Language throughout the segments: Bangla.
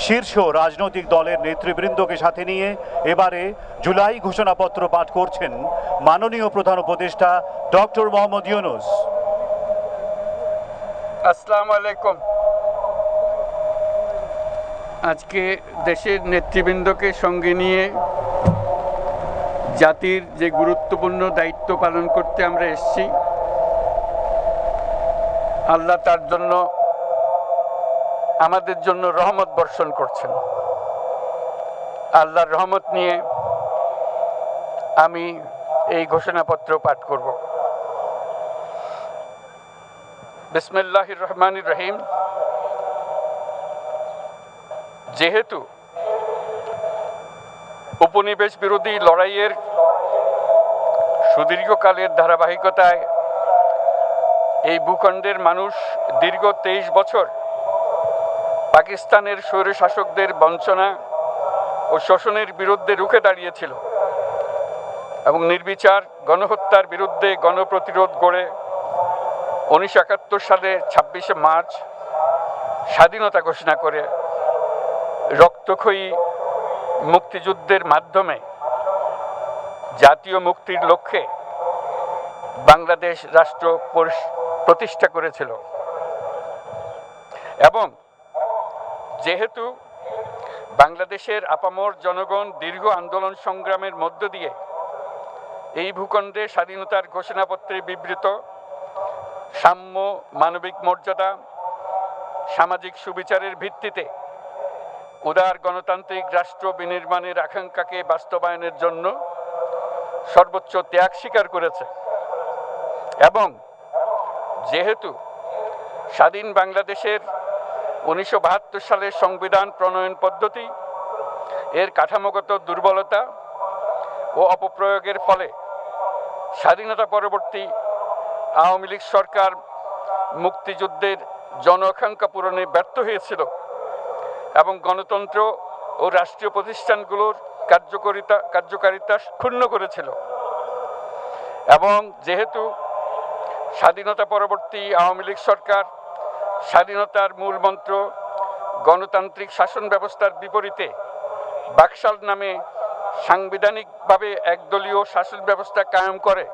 শীর্ষ রাজনৈতিক দলের নেতৃবৃন্দকে সাথে নিয়ে এবারে জুলাই ঘোষণাপত্র পাঠ করছেন মাননীয় প্রধান উপদেষ্টা ডক্টর মোহাম্মদ ইউনূস। আসসালামু আলাইকুম। আজকে দেশের নেতৃবৃন্দকে সঙ্গে নিয়ে জাতির যে গুরুত্বপূর্ণ দায়িত্ব পালন করতে আমরা এসেছি, আল্লাহ তার জন্য আমাদের জন্য রহমত বর্ষণ করছেন। আল্লাহর রহমত নিয়ে আমি এই ঘোষণাপত্র পাঠ করব। বিসমিল্লাহির রহমানির রহিম। যেহেতু উপনিবেশ বিরোধী লড়াইয়ের সুদীর্ঘকালের ধারাবাহিকতায় এই ভূখণ্ডের মানুষ দীর্ঘ 23 বছর পাকিস্তানের স্বৈরশাসকদের বঞ্চনা ও শোষণের বিরুদ্ধে রুখে দাঁড়িয়েছিল এবং নির্বিচার গণহত্যার বিরুদ্ধে গণপ্রতিরোধ গড়ে 1971 সালে 26শে মার্চ স্বাধীনতা ঘোষণা করে রক্তক্ষয়ী মুক্তিযুদ্ধের মাধ্যমে জাতীয় মুক্তির লক্ষ্যে বাংলাদেশ রাষ্ট্র প্রতিষ্ঠা করেছিল। এবং যেহেতু বাংলাদেশের আপামর জনগণ দীর্ঘ আন্দোলন সংগ্রামের মধ্য দিয়ে এই ভূখণ্ডে স্বাধীনতার ঘোষণাপত্রে বিবৃত সাম্য, মানবিক মর্যাদা, সামাজিক সুবিচারের ভিত্তিতে উদার গণতান্ত্রিক রাষ্ট্র বিনির্মাণের আকাঙ্ক্ষাকে বাস্তবায়নের জন্য সর্বোচ্চ ত্যাগ স্বীকার করেছে, এবং যেহেতু স্বাধীন বাংলাদেশের 1972 সালের সংবিধান প্রণয়ন পদ্ধতি এর কাঠামোগত দুর্বলতা ও অপপ্রয়োগের ফলে স্বাধীনতা পরবর্তী আওয়ামী লীগ সরকার মুক্তিযুদ্ধের জন আকাঙ্ক্ষা পূরণে ব্যর্থ হয়েছিল এবং গণতন্ত্র ও রাষ্ট্রীয় প্রতিষ্ঠানগুলোর কার্যকারিতা ক্ষুণ্ণ করেছিল, এবং যেহেতু স্বাধীনতা পরবর্তী আওয়ামী লীগ সরকার স্বাধীনতার মূল মন্ত্র গণতান্ত্রিক শাসন ব্যবস্থার বিপরীতে বাকশাল নামে সাংবিধানিকভাবে একদলীয় শাসন ব্যবস্থা কায়েম করে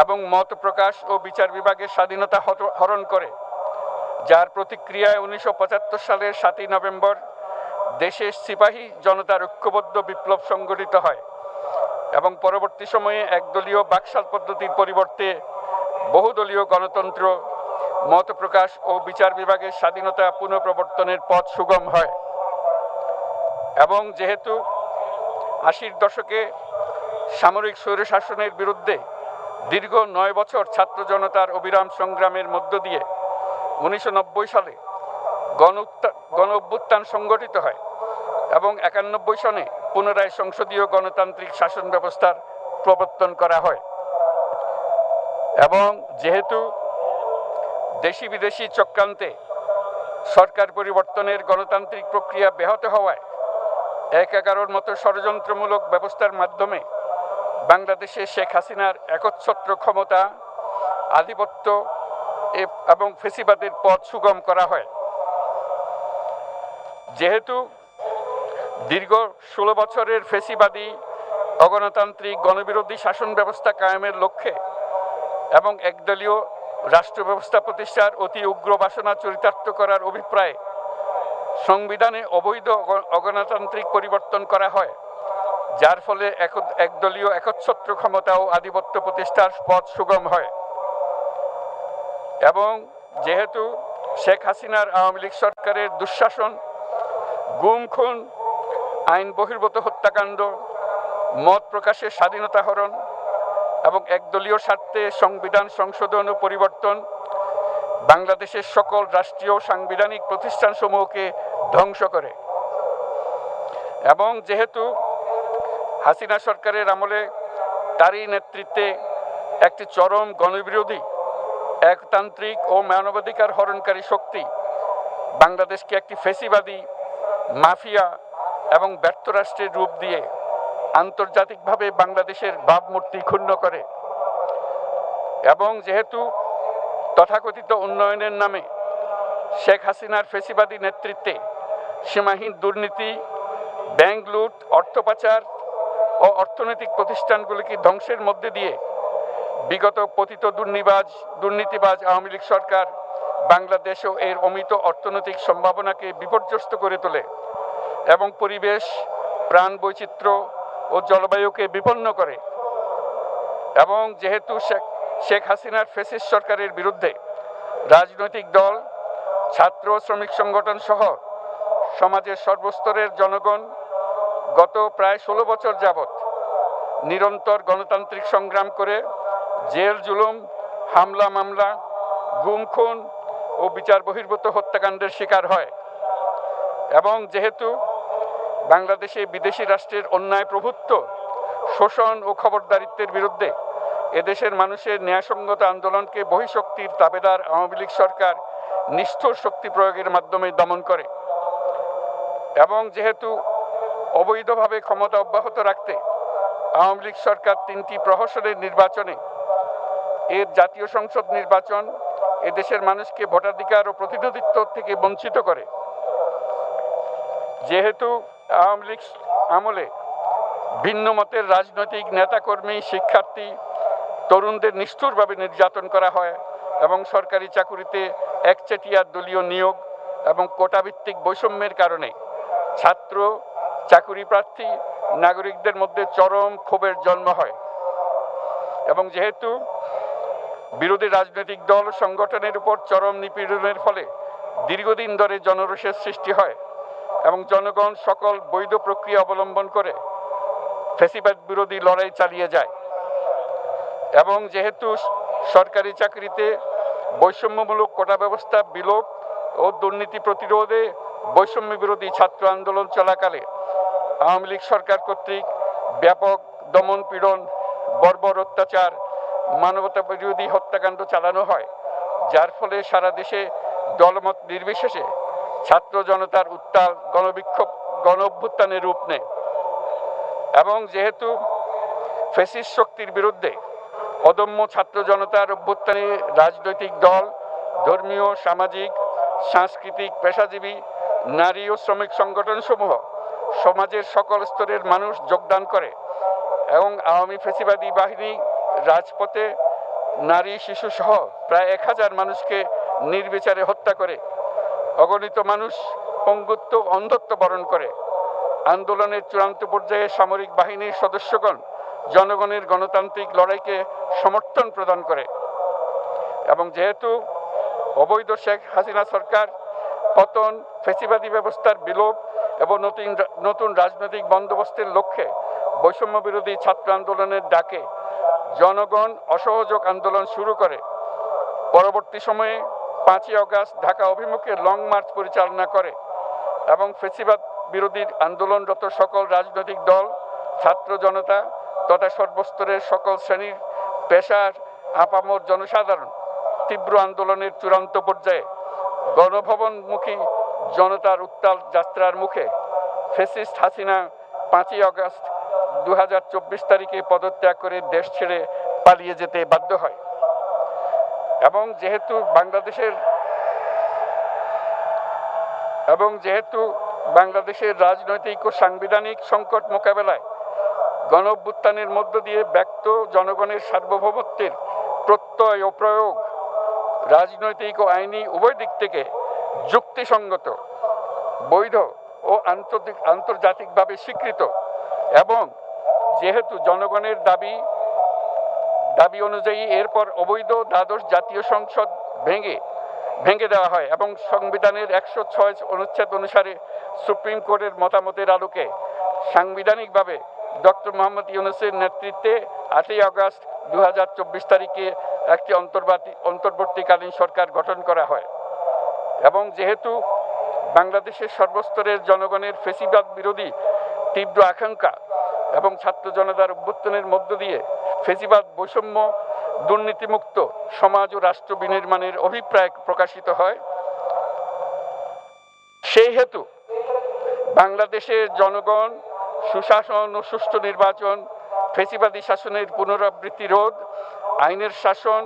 এবং মত প্রকাশ ও বিচার বিভাগের স্বাধীনতা হরণ করে, যার প্রতিক্রিয়ায় 1975 সালের 7ই নভেম্বর দেশের সিপাহী জনতার ঐক্যবদ্ধ বিপ্লব সংগঠিত হয় এবং পরবর্তী সময়ে একদলীয় বাকশাল পদ্ধতির পরিবর্তে বহুদলীয় গণতন্ত্র, মত প্রকাশ ও বিচার বিভাগের স্বাধীনতা পুনঃপ্রবর্তনের পথ সুগম হয়। এবং যেহেতু 80-র দশকে সামরিক স্বৈরশাসনের বিরুদ্ধে দীর্ঘ 9 বছর ছাত্র জনতার অবিরাম সংগ্রামের মধ্য দিয়ে 1990 সালে গণ অভ্যুত্থান সংগঠিত হয় এবং 91 সনে পুনরায় সংসদীয় গণতান্ত্রিক শাসন ব্যবস্থার প্রবর্তন করা হয়, এবং যেহেতু দেশি বিদেশি চক্রান্তে সরকার পরিবর্তনের গণতান্ত্রিক প্রক্রিয়া ব্যাহত হওয়ায় 1/11-র মতো ষড়যন্ত্রমূলক ব্যবস্থার মাধ্যমে বাংলাদেশে শেখ হাসিনার একচ্ছত্র ক্ষমতা, আধিপত্য এবং ফ্যাসিবাদের পথ সুগম করা হয়। যেহেতু দীর্ঘ 16 বছরের ফ্যাসিবাদী অগণতান্ত্রিক গণবিরোধী শাসন ব্যবস্থা কায়েমের লক্ষ্যে এবং একদলীয় রাষ্ট্র ব্যবস্থা প্রতিষ্ঠার অতি উগ্র বাসনা চরিতার্থ করার অভিপ্রায়ে সংবিধানে অবৈধ অগণতান্ত্রিক পরিবর্তন করা হয়, যার ফলে একদলীয় একচ্ছত্র ক্ষমতা ও আধিপত্য প্রতিষ্ঠার পথ সুগম হয়। এবং যেহেতু শেখ হাসিনার আওয়ামী লীগ সরকারের দুঃশাসন, গুম খুন, আইন বহির্ভূত হত্যাকাণ্ড, মত প্রকাশের স্বাধীনতা হরণ এবং একদলীয় স্বার্থে সংবিধান সংশোধন ও পরিবর্তন বাংলাদেশের সকল রাষ্ট্রীয় সাংবিধানিক প্রতিষ্ঠানসমূহকে ধ্বংস করে, এবং যেহেতু হাসিনা সরকারের আমলে তারই নেতৃত্বে একটি চরম গণবিরোধী, একতান্ত্রিক ও মানবাধিকার হরণকারী শক্তি বাংলাদেশকে একটি ফ্যাসিবাদী, মাফিয়া এবং ব্যর্থ রাষ্ট্রের রূপ দিয়ে আন্তর্জাতিকভাবে বাংলাদেশের ভাবমূর্তি ক্ষুণ্ণ করে, এবং যেহেতু তথাকথিত উন্নয়নের নামে শেখ হাসিনার ফ্যাসিবাদী নেতৃত্বে সীমাহীন দুর্নীতি, ব্যাংক লুট, অর্থ পাচার ও অর্থনৈতিক প্রতিষ্ঠানগুলিকে ধ্বংসের মধ্যে দিয়ে বিগত পতিত দুর্নীতিবাজ আওয়ামী লীগ সরকার বাংলাদেশ ও এর অমিত অর্থনৈতিক সম্ভাবনাকে বিপর্যস্ত করে তোলে এবং পরিবেশ, প্রাণ বৈচিত্র্য ও জলবায়ুকে বিপন্ন করে। এবং যেহেতু শেখ হাসিনার ফ্যাসিস্ট সরকারের বিরুদ্ধে রাজনৈতিক দল, ছাত্র শ্রমিক সংগঠন সহ সমাজের সর্বস্তরের জনগণ গত প্রায় 16 বছর যাবৎ নিরন্তর গণতান্ত্রিক সংগ্রাম করে জেল জুলুম, হামলা মামলা, গুম খুন ও বিচার বহির্ভূত হত্যাকাণ্ডের শিকার হয়। এবং যেহেতু বাংলাদেশে বিদেশি রাষ্ট্রের অন্যায় প্রভুত্ব, শোষণ ও খবরদারিত্বের বিরুদ্ধে এদেশের মানুষের ন্যায়সঙ্গত আন্দোলনকে বহিঃশক্তির তাবেদার আওয়ামী লীগ সরকার নিষ্ঠুর শক্তি প্রয়োগের মাধ্যমে দমন করে। এবং যেহেতু অবৈধভাবে ক্ষমতা অব্যাহত রাখতে আওয়ামী লীগ সরকার 3টি প্রহসনের নির্বাচনে এর জাতীয় সংসদ নির্বাচন এদেশের মানুষকে ভোটাধিকার ও প্রতিনিধিত্ব থেকে বঞ্চিত করে। যেহেতু আওয়ামী লীগ আমলে ভিন্ন মতের রাজনৈতিক নেতাকর্মী, শিক্ষার্থী, তরুণদের নিষ্ঠুরভাবে নির্যাতন করা হয় এবং সরকারি চাকুরিতে একচেটিয়া দলীয় নিয়োগ এবং কোটাভিত্তিক বৈষম্যের কারণে ছাত্র, চাকুরি প্রার্থী, নাগরিকদের মধ্যে চরম ক্ষোভের জন্ম হয়। এবং যেহেতু বিরোধী রাজনৈতিক দল সংগঠনের উপর চরম নিপীড়নের ফলে দীর্ঘদিন ধরে জনরোষের সৃষ্টি হয় এবং জনগণ সকল বৈধ প্রক্রিয়া অবলম্বন করে ফ্যাসিবাদ বিরোধী লড়াই চালিয়ে যায়। এবং যেহেতু সরকারি চাকরিতে বৈষম্যমূলক কোটা ব্যবস্থা বিলোপ ও দুর্নীতি প্রতিরোধে বৈষম্য বিরোধী ছাত্র আন্দোলন চলাকালে আওয়ামী লীগ সরকার কর্তৃক ব্যাপক দমন পীড়ন, বর্বর অত্যাচার, মানবতা বিরোধী হত্যাকাণ্ড চালানো হয়, যার ফলে সারা দেশে দলমত নির্বিশেষে ছাত্র জনতার উত্তাল গণবিক্ষোভ গণ অভ্যুত্থানের রূপ নেয়। এবং যেহেতু ফ্যাসিস্ট শক্তির বিরুদ্ধে অদম্য ছাত্র জনতার অভ্যুত্থানে রাজনৈতিক দল, ধর্মীয়, সামাজিক, সাংস্কৃতিক, পেশাজীবী, নারী ও শ্রমিক সংগঠনসমূহ সমাজের সকল স্তরের মানুষ যোগদান করে এবং আওয়ামী ফ্যাসিবাদী বাহিনী রাজপথে নারী, শিশু সহ প্রায় 1000 মানুষকে নির্বিচারে হত্যা করে, অগণিত মানুষ পঙ্গুত্ব, অন্ধত্ব বরণ করে। আন্দোলনের চূড়ান্ত পর্যায়ে সামরিক বাহিনীর সদস্যগণ জনগণের গণতান্ত্রিক লড়াইকে সমর্থন প্রদান করে। এবং যেহেতু অবৈধ শেখ হাসিনা সরকার পতন, ফ্যাসিবাদী ব্যবস্থার বিলোপ এবং নতুন রাজনৈতিক বন্দোবস্তের লক্ষ্যে বৈষম্য বিরোধী ছাত্র আন্দোলনের ডাকে জনগণ অসহযোগ আন্দোলন শুরু করে, পরবর্তী সময়ে 5ই আগস্ট ঢাকা অভিমুখে লং মার্চ পরিচালনা করে এবং ফ্যাসিবাদ বিরোধী আন্দোলনরত সকল রাজনৈতিক দল, ছাত্র জনতা তথা সর্বস্তরের সকল শ্রেণীর, পেশার, আপামর জনসাধারণ তীব্র আন্দোলনের চূড়ান্ত পর্যায়ে গণভবনমুখী জনতার উত্তাল যাত্রার মুখে ফ্যাসিস্ট হাসিনা 5ই আগস্ট 2024 তারিখে পদত্যাগ করে দেশ ছেড়ে পালিয়ে যেতে বাধ্য হয়। এবং যেহেতু বাংলাদেশের রাজনৈতিক ও সাংবিধানিক সংকট মোকাবেলায় গণ অভ্যুত্থানের মধ্য দিয়ে ব্যক্ত জনগণের সার্বভৌমত্বের প্রত্যয় ও প্রয়োগ রাজনৈতিক ও আইনি উভয় দিক থেকে যুক্তিসঙ্গত, বৈধ ও আন্তর্জাতিকভাবে স্বীকৃত। এবং যেহেতু জনগণের দাবি অনুযায়ী এরপর অবৈধ দ্বাদশ জাতীয় সংসদ ভেঙে দেওয়া হয় এবং সংবিধানের 106 অনুচ্ছেদ অনুসারে সুপ্রিম কোর্টের মতামতের আলোকে সাংবিধানিকভাবে ডক্টর মোহাম্মদ ইউনূসের নেতৃত্বে 8ই আগস্ট 2024 তারিখে একটি অন্তর্বর্তীকালীন সরকার গঠন করা হয়। এবং যেহেতু বাংলাদেশের সর্বস্তরের জনগণের ফ্যাসিবাদ বিরোধী তীব্র আকাঙ্ক্ষা এবং ছাত্র জনতার অভ্যুত্থানের মধ্য দিয়ে ফ্যাসিবাদ, বৈষম্য, দুর্নীতিমুক্ত সমাজ ও রাষ্ট্র বিনির্মাণের অভিপ্রায় প্রকাশিত হয়, সেই হেতু বাংলাদেশের জনগণ সুশাসন ও সুষ্ঠু নির্বাচন, ফ্যাসিবাদী শাসনের পুনরাবৃত্তি রোধ, আইনের শাসন,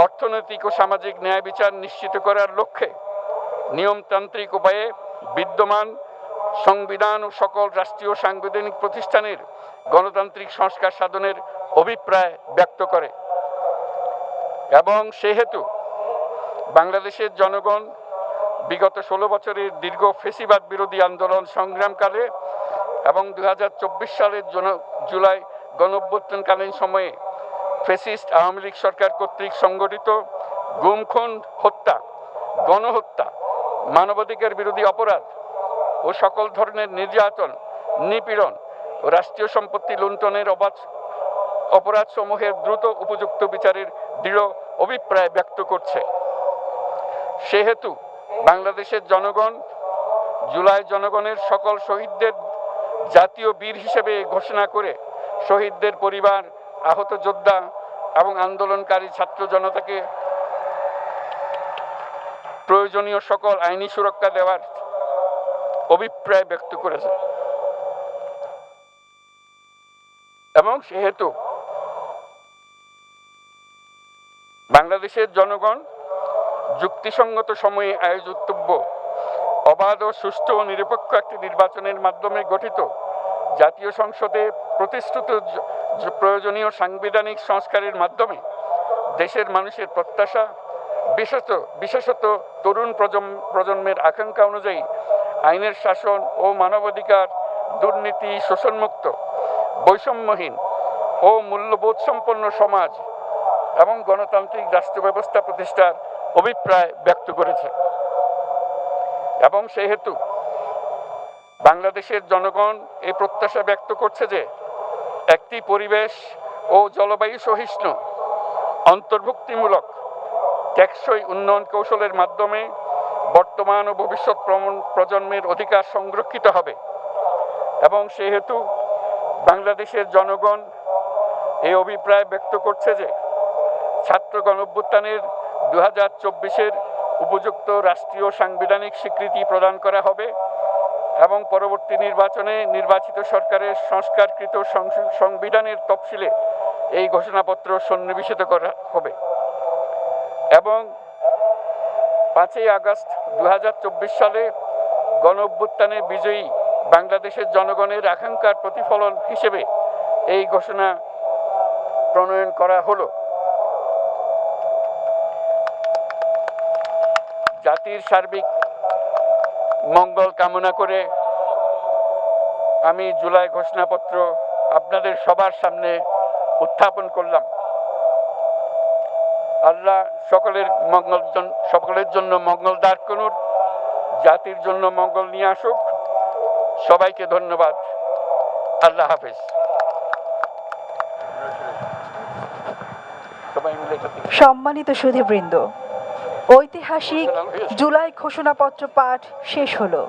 অর্থনৈতিক ও সামাজিক ন্যায় বিচার নিশ্চিত করার লক্ষ্যে নিয়মতান্ত্রিক উপায়ে বিদ্যমান সংবিধান ও সকল রাষ্ট্রীয় সাংবিধানিক প্রতিষ্ঠানের গণতান্ত্রিক সংস্কার সাধনের অভিপ্রায় ব্যক্ত করে এবং সেহেতু বাংলাদেশের জনগণ বিগত 16 বছরের দীর্ঘ ফ্যাসিবাদ বিরোধী আন্দোলন সংগ্রামকালে এবং 2024 সালের জুলাই গণঅভ্যুত্থানকালীন সময়ে ফ্যাসিস্ট আওয়ামী লীগ সরকার কর্তৃক সংগঠিত গুম খুন হত্যা, গণহত্যা, মানবাধিকার বিরোধী অপরাধ ও সকল ধরনের নির্যাতন, নিপীড়ন ও রাষ্ট্রীয় সম্পত্তি লুণ্ঠনের অপরাধসমূহের দ্রুত উপযুক্ত বিচারের দৃঢ় অভিপ্রায় ব্যক্ত করছে। সেহেতু বাংলাদেশের জনগণ জুলাই জনগণের সকল শহীদদের জাতীয় বীর হিসেবে ঘোষণা করে শহীদদের পরিবার, আহত যোদ্ধা এবং আন্দোলনকারী ছাত্র জনতাকে প্রয়োজনীয় সকল আইনি সুরক্ষা দেওয়ার অভিপ্রায় ব্যক্ত করেছে এবং সেহেতু বাংলাদেশের জনগণ যুক্তিসঙ্গত সময়ে আয়োজিতব্য অবাধ ও সুষ্ঠু ও নিরপেক্ষ একটি নির্বাচনের মাধ্যমে গঠিত জাতীয় সংসদে প্রতিশ্রুত প্রয়োজনীয় সাংবিধানিক সংস্কারের মাধ্যমে দেশের মানুষের প্রত্যাশা, বিশেষত তরুণ প্রজন্মের আকাঙ্ক্ষা অনুযায়ী আইনের শাসন ও মানবাধিকার, দুর্নীতি, শোষণমুক্ত, বৈষম্যহীন ও মূল্যবোধ সম্পন্ন সমাজ এবং গণতান্ত্রিক রাষ্ট্র ব্যবস্থা প্রতিষ্ঠার অভিপ্রায় ব্যক্ত করেছে এবং সেহেতু বাংলাদেশের জনগণ এই প্রত্যাশা ব্যক্ত করছে যে একটি পরিবেশ ও জলবায়ু সহিষ্ণু, অন্তর্ভুক্তিমূলক, টেকসই উন্নয়ন কৌশলের মাধ্যমে বর্তমান ও ভবিষ্যৎ প্রজন্মের অধিকার সংরক্ষিত হবে এবং সেহেতু বাংলাদেশের জনগণ এই অভিপ্রায় ব্যক্ত করছে যে ছাত্র গণঅভ্যুত্থানের 2024-এর উপযুক্ত রাষ্ট্রীয় সাংবিধানিক স্বীকৃতি প্রদান করা হবে এবং পরবর্তী নির্বাচনে নির্বাচিত সরকারের সংস্কারকৃত সংবিধানের তফসিলে এই ঘোষণাপত্র সন্নিবেশিত করা হবে এবং 5ই আগস্ট 2024 সালে গণঅভ্যুত্থানে বিজয়ী বাংলাদেশের জনগণের আকাঙ্ক্ষার প্রতিফলন হিসেবে এই ঘোষণা প্রণয়ন করা হলো। জাতির সার্বিক মঙ্গল কামনা করে আমি জুলাই ঘোষণাপত্র আপনাদের সবার সামনে উত্থাপন করলাম। আল্লাহ সকলের জন্য মঙ্গল দান করুন, জাতির জন্য মঙ্গল নিয়ে আসুক। সবাইকে ধন্যবাদ। আল্লাহ হাফেজ। সম্মানিত সুধীবৃন্দ, ঐতিহাসিক জুলাই ঘোষণাপত্র পাঠ শেষ হলো।